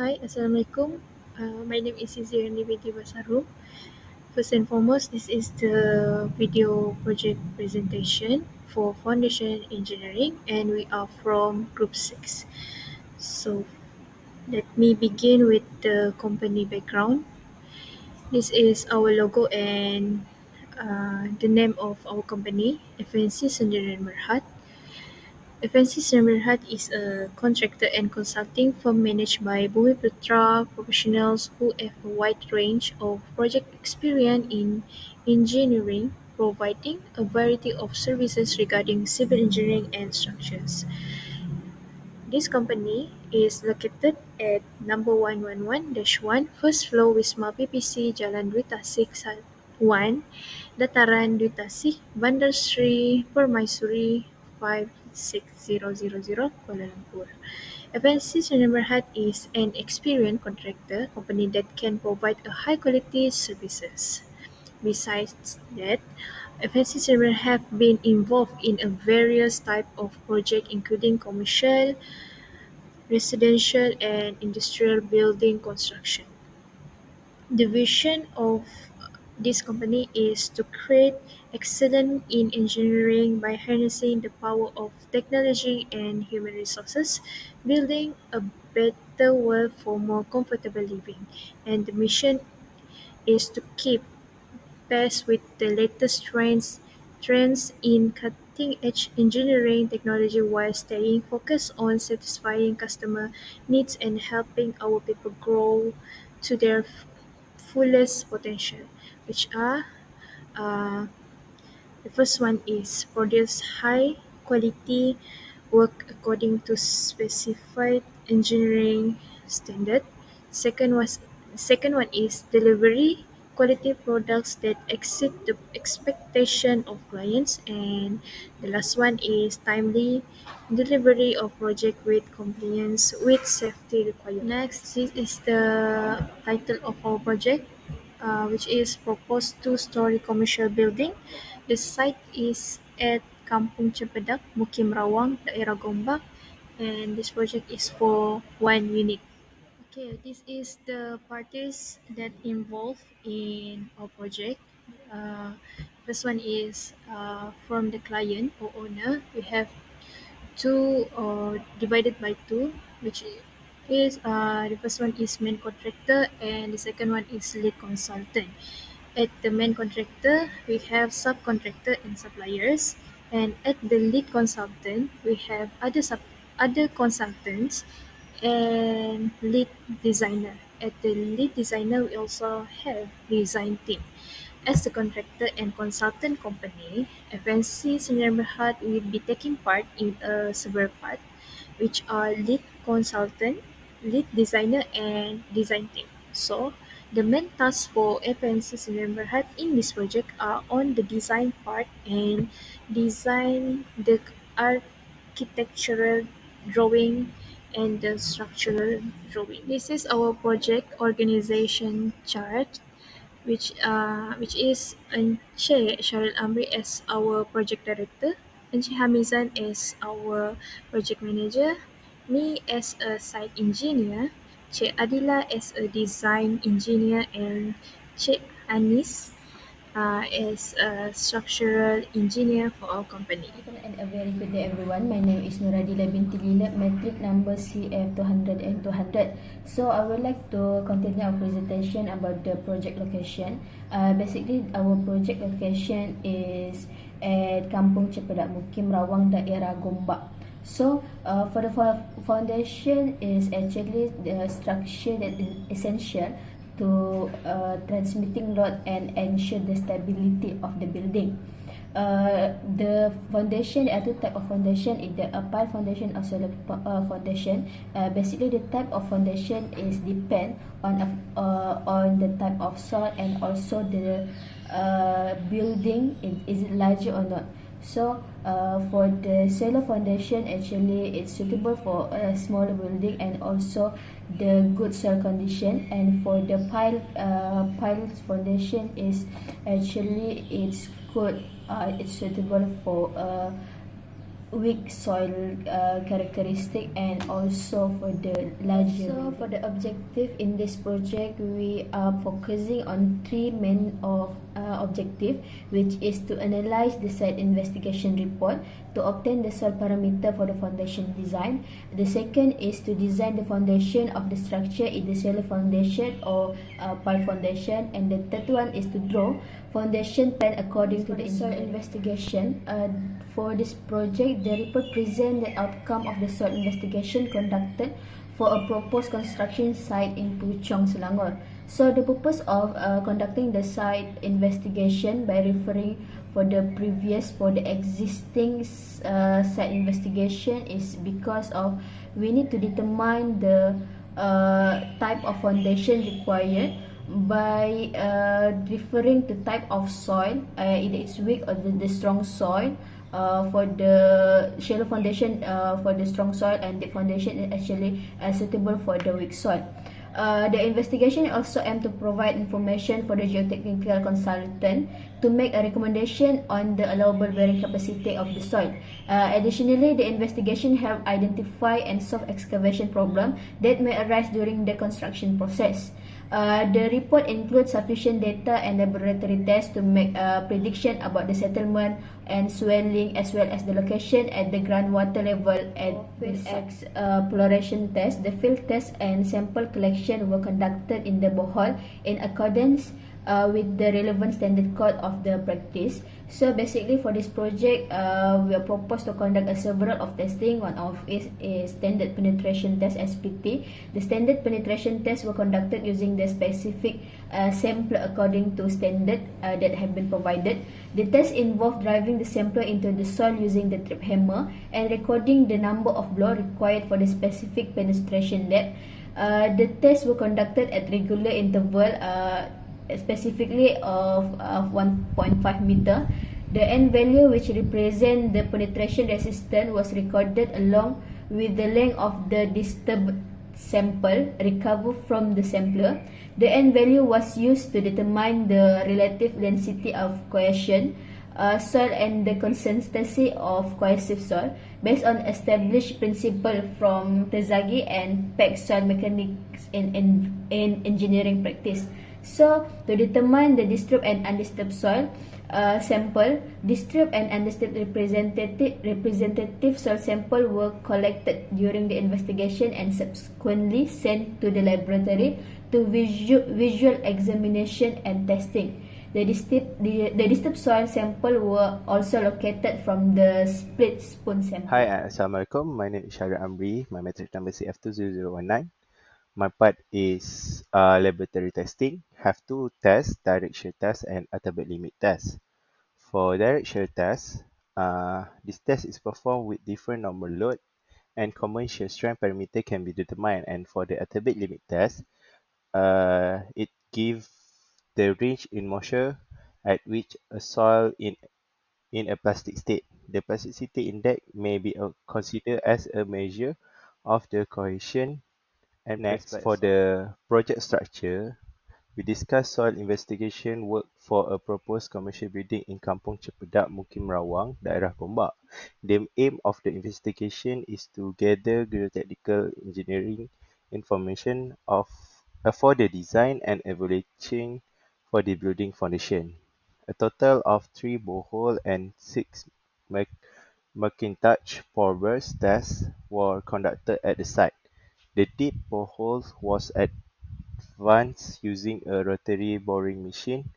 Hi, Assalamualaikum. My name is IZDIHARNI binti BASARUM. First and foremost, this is the video project presentation for Foundation Engineering, and we are from Group 6. So, let me begin with the company background. This is our logo and the name of our company, FNC Sendirian Berhad. FNC Berhad is a contractor and consulting firm managed by Bumi professionals who have a wide range of project experience in engineering, providing a variety of services regarding civil engineering and structures. This company is located at number 111-1 First Floor Wisma PPC Jalan Dwi Tasik 1, Dataran Dwi Tasik, Bandar Sri Permaisuri 56000, Kuala Lumpur. FNC Berhad is an experienced contractor company that can provide a high quality services. Besides that, FNC have been involved in a various type of project including commercial, residential and industrial building construction. The vision of this company is to create excellence in engineering by harnessing the power of technology and human resources, building a better world for more comfortable living. And the mission is to keep pace with the latest trends in cutting-edge engineering technology while staying focused on satisfying customer needs and helping our people grow to their fullest potential, which are uh, the first one is produce high quality work according to specified engineering standard. Second one is delivery quality products that exceed the expectation of clients, and the last one is timely delivery of project with compliance with safety requirements. Next, this is the title of our project, which is proposed two-story commercial building. The site is at Kampung Cempedak, Mukim Rawang, Daerah Gombak, and this project is for one unit. Okay, this is the parties that involved in our project. Uh, First one is from the client or owner. We have two divided by two, which is the first one is main contractor and the second one is lead consultant. At the main contractor, we have subcontractor and suppliers, and at the lead consultant, we have other consultants and lead designer. At the lead designer, we also have design team. As the contractor and consultant company, FNC Sdn Bhd will be taking part in several parts, which are lead consultant, lead designer, and design team. So, the main tasks for FNC Sdn Bhd in this project are on the design part and design the architectural drawing and the structural drawing. This is our project organization chart, which is SHAREL AMRI as our project director, HAMIZAN as our project manager, me as a site engineer, Adila as a design engineer, and Anis as a structural engineer for our company. And a very good day everyone. My name is Nuradila binti Lile, metric number CF 200 and 200. So I would like to continue our presentation about the project location. Basically our project location is at Kampung Cempedak, Mukim Rawang, Daerah Gombak. So for the foundation is actually the structure that is essential to transmitting load and ensure the stability of the building. The foundation, the other type of foundation is the pile foundation or solar foundation. Basically, the type of foundation is depend on the type of soil and also the building is it larger or not. So for the solar foundation, actually it's suitable for a smaller building and also the good soil condition. And for the pile foundation is actually it's good. It's suitable for weak soil characteristic, and also for the larger. So for the objective in this project, we are focusing on three main objective, which is to analyze the site investigation report, to obtain the soil parameter for the foundation design. The second is to design the foundation of the structure, either shallow foundation or pile foundation, and the third one is to draw foundation plan according to the soil investigation. For this project, the report presents the outcome of the soil investigation conducted for a proposed construction site in Puchong, Selangor. So the purpose of conducting the site investigation by referring for the existing site investigation is because of we need to determine the type of foundation required by referring to type of soil, either it's weak or the strong soil. For the shallow foundation, for the strong soil, and the foundation is actually suitable for the weak soil. The investigation also aims to provide information for the geotechnical consultant to make a recommendation on the allowable bearing capacity of the soil. Additionally, the investigation help identify and solve excavation problem that may arise during the construction process. The report includes sufficient data and laboratory tests to make a prediction about the settlement and swelling, as well as the location at the groundwater level at the exploration test. The field test and sample collection were conducted in the borehole in accordance with the relevant standard code of the practice. So basically for this project, we are proposed to conduct a several of testing. One of it is standard penetration test, SPT. The standard penetration tests were conducted using the specific sample according to standard that have been provided. The test involved driving the sampler into the soil using the trip hammer and recording the number of blow required for the specific penetration depth. The tests were conducted at regular interval, specifically of 1.5 meter. The N value, which represent the penetration resistance, was recorded along with the length of the disturbed sample recovered from the sampler. The N value was used to determine the relative density of cohesion soil and the consistency of cohesive soil based on established principle from Terzaghi and PEG soil mechanics in engineering practice. So to determine the disturbed and undisturbed soil sample, disturbed and undisturbed representative soil sample were collected during the investigation and subsequently sent to the laboratory to visual examination and testing. The disturbed soil sample were also located from the split spoon sample. Hi, Assalamualaikum. My name is AMRI. My metric number CF20019. My part is laboratory testing. Have two tests, direct shear test and ultimate limit test. For direct shear test, this test is performed with different normal load and common shear strength parameter can be determined. And for the ultimate limit test, it gives the range in moisture at which a soil in a plastic state. The plasticity index may be considered as a measure of the cohesion. And next, for the project structure, we discuss soil investigation work for a proposed commercial building in Kampung Cepedak, Mukim Rawang, daerah Gombak. The aim of the investigation is to gather geotechnical engineering information for the design and evaluation for the building foundation. A total of 3 borehole and 6 McIntosh porous tests were conducted at the site. The deep borehole was advanced using a rotary boring machine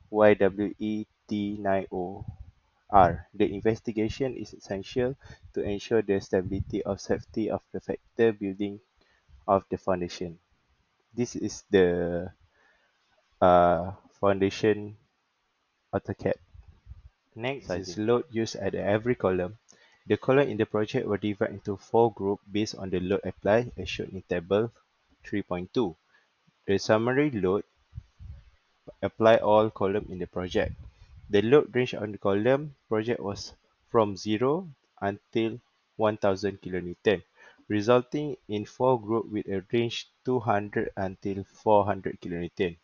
YWE-T90R. The investigation is essential to ensure the stability of safety of the factor building of the foundation. This is the foundation AutoCAD. Next is load used at every column. The column in the project were divided into 4 groups based on the load applied as shown in table 3.2. The summary load apply all columns in the project. The load range on the column project was from 0 until 1000 kN, resulting in 4 groups with a range 200 until 400 kN.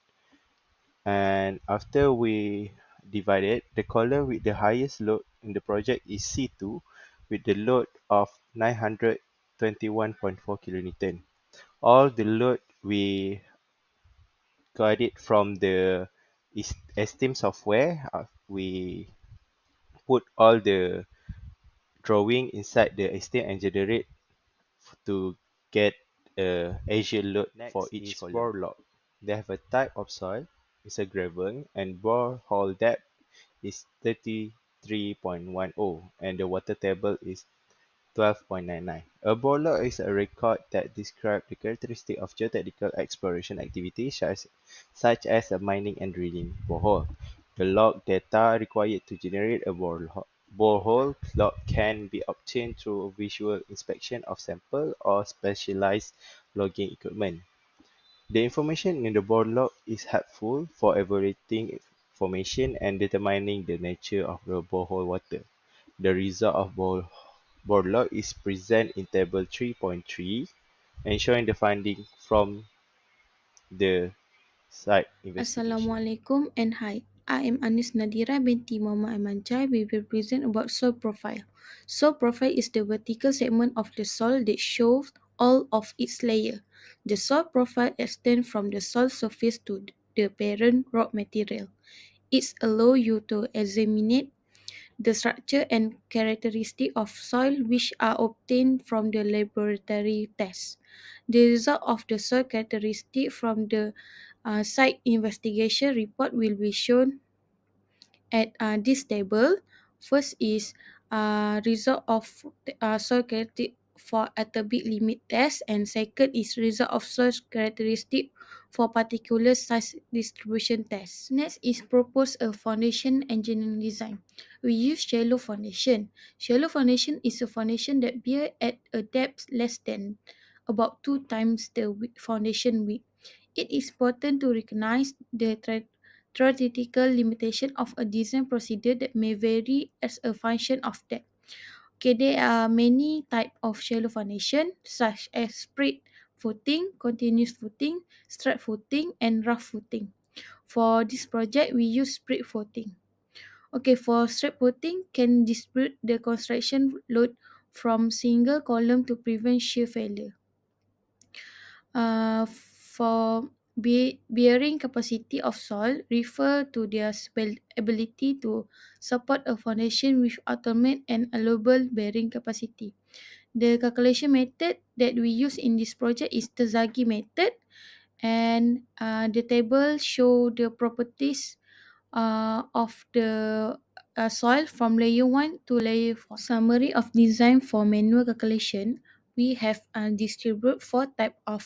And after we divide it, the column with the highest load in the project is C2, with the load of 921.4 kilonewton. All the load we got it from the Esteem software. We put all the drawing inside the Esteem and generate to get a Azure load for Next each is bore column. log. They have a type of soil, it's a gravel, and borehole depth is 33.10 and the water table is 12.99. A bore log is a record that describes the characteristic of geotechnical exploration activities such as a mining and drilling borehole. The log data required to generate a borehole log can be obtained through visual inspection of sample or specialized logging equipment. The information in the bore log is helpful for evaluating formation and determining the nature of the borehole water. The result of bore log is present in table 3.3 and showing the finding from the site investigation. Assalamualaikum and hi. I am Anis Nadira binti Muhammad Aiman. We will present about soil profile. Soil profile is the vertical segment of the soil that shows all of its layer. The soil profile extends from the soil surface to the parent rock material. It allows you to examine the structure and characteristic of soil which are obtained from the laboratory tests. The result of the soil characteristic from the site investigation report will be shown at this table. First is result of soil characteristic for atomic limit test, and second is result of soil characteristic for particular size distribution test. Next is propose a foundation engineering design. We use shallow foundation. Shallow foundation is a foundation that bear at a depth less than about two times the foundation width. It is important to recognize the theoretical limitation of a design procedure that may vary as a function of depth. Okay, there are many types of shallow foundation such as split footing, continuous footing, straight footing, and rough footing. For this project, we use split footing. Okay, for straight footing, can distribute the construction load from single column to prevent shear failure. For bearing capacity of soil refer to their ability to support a foundation with ultimate and allowable bearing capacity. The calculation method that we use in this project is the Zagi method, and the table show the properties of the soil from layer 1 to layer 4. Summary of design for manual calculation, we have distributed four type of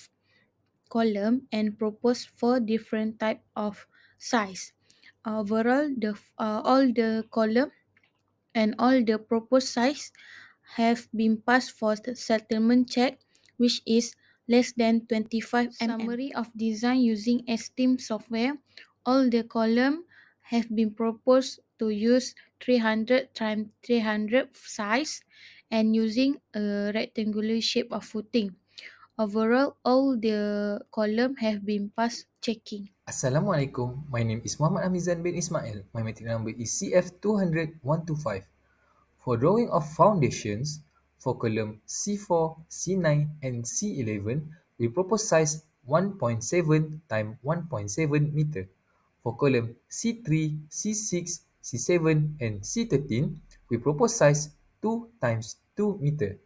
column and propose four different type of size. Overall, all the column and all the proposed size have been passed for the settlement check, which is less than 25 mm. Summary of design using Esteem software. All the column have been proposed to use 300 times 300 size and using a rectangular shape of footing. Overall, all the column have been passed checking. Assalamualaikum. My name is Muhammad HAMIZAN bin Ismail. My metric number is CF200125. For drawing of foundations, for column C4, C9 and C11, we propose size 1.7 times 1.7 meter. For column C3, C6, C7 and C13, we propose size 2 times 2 meter.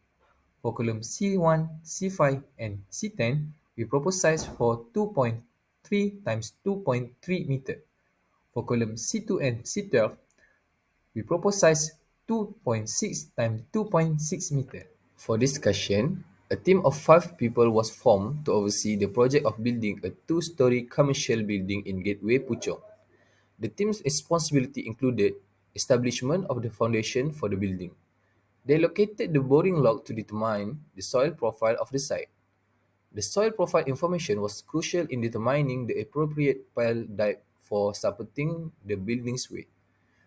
For column C1, C5 and C10, we propose size for 2.3 times 2.3 meter. For column C2 and C12, we propose size 2.6 times 2.6 meter. For discussion, a team of 5 people was formed to oversee the project of building a 2-story commercial building in Gateway Puchong. The team's responsibility included establishment of the foundation for the building. They located the boring log to determine the soil profile of the site. The soil profile information was crucial in determining the appropriate pile depth for supporting the building's weight.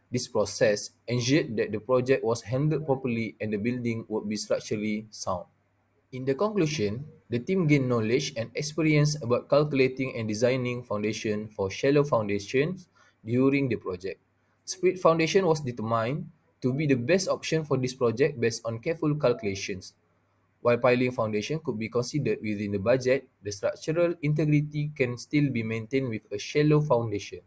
This process ensured that the project was handled properly and the building would be structurally sound. In the conclusion, the team gained knowledge and experience about calculating and designing foundation for shallow foundations during the project. Split foundation was determined, to be the best option for this project based on careful calculations. While piling foundation could be considered within the budget, the structural integrity can still be maintained with a shallow foundation.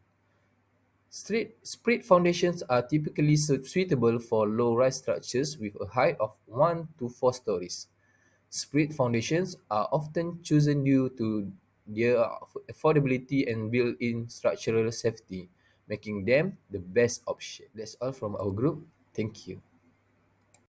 Spread foundations are typically suitable for low-rise structures with a height of 1 to 4 stories. Spread foundations are often chosen due to their affordability and built-in structural safety, making them the best option. That's all from our group. Thank you.